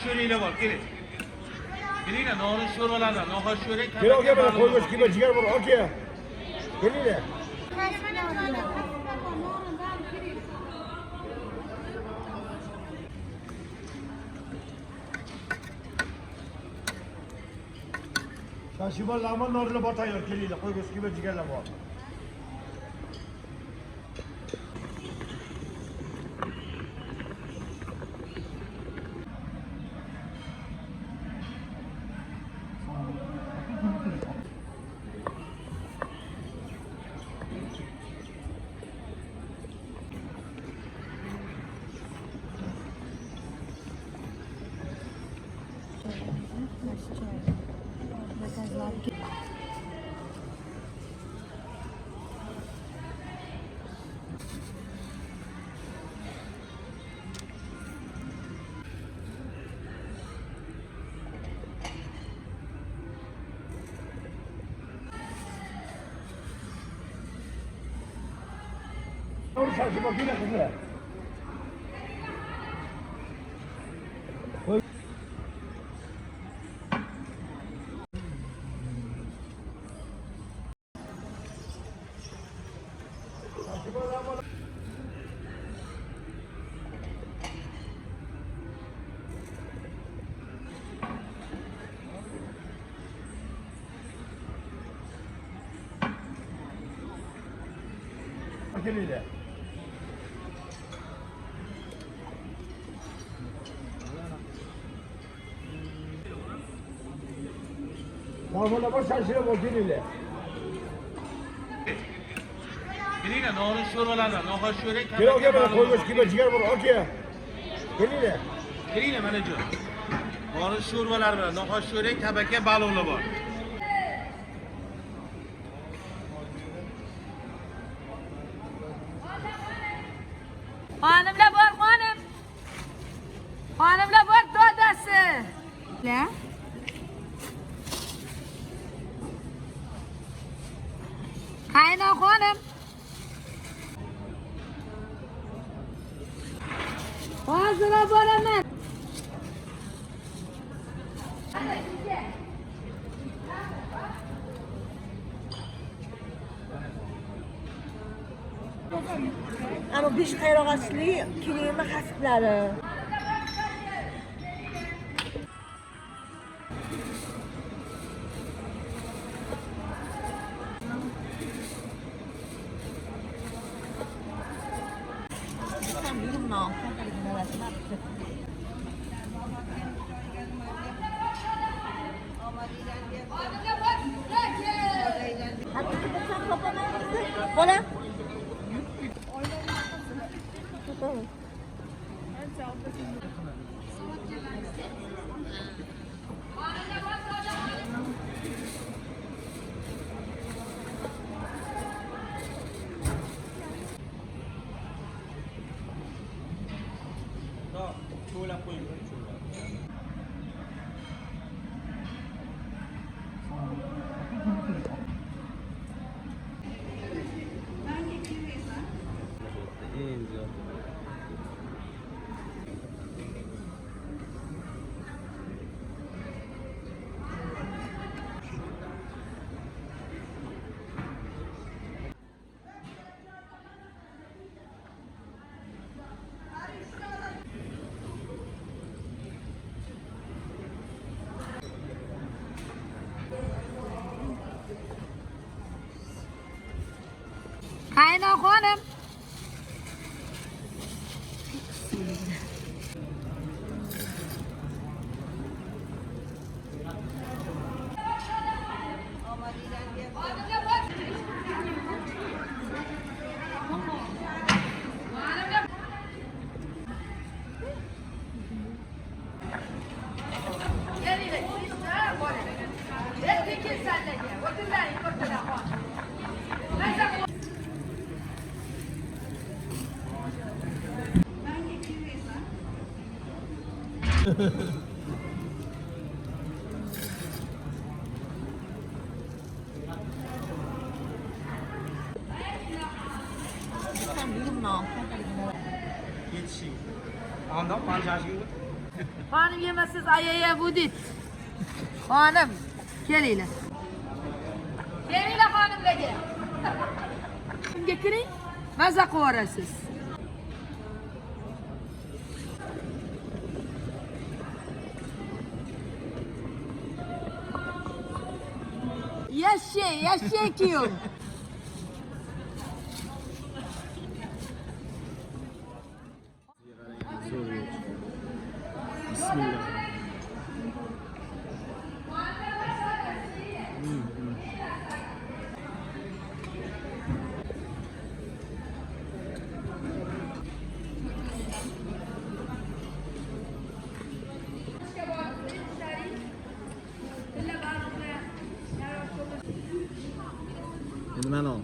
şöreyle var. Gelin. Gelin de nohut şorbalarla. Nohut şöre. Gel o gel bana koymuş gibi ciğer var. Al ki. Gelin de. Şaşıma laman norla batıyor keliyle. Koymuş gibi ciğerle var. Doğru şaşıma güle kızı. Keliyle. Mahmut'a bak şaşırma o keliyle. Gelin de nohut şorbalarla. Nohut şöre. Gel o gel bana koymuş gibi ciğer var. Al ki. Gelin de. Gelin de bana diyor. Nohut şorbalar var. Nohut şöre. Tabaka balonu var. Hanımla bor hanım. Hanımla bor dodası. Ne? Kayna hanım. Hazıra bor hemen. Ama beş qayroqasli kirema hasblari. Sen bilim ne? Hola. Kayna hanım. Sen bilim ne? Yetişin. Ondan pancarcıyı. Hanım yemezsiz ayaya budit. Hanım. Kelinglar. Kelinglar hanımlarga. Kimga kiring? Maza qilib yuborasiz. Yashang kuyov. Nimani ol?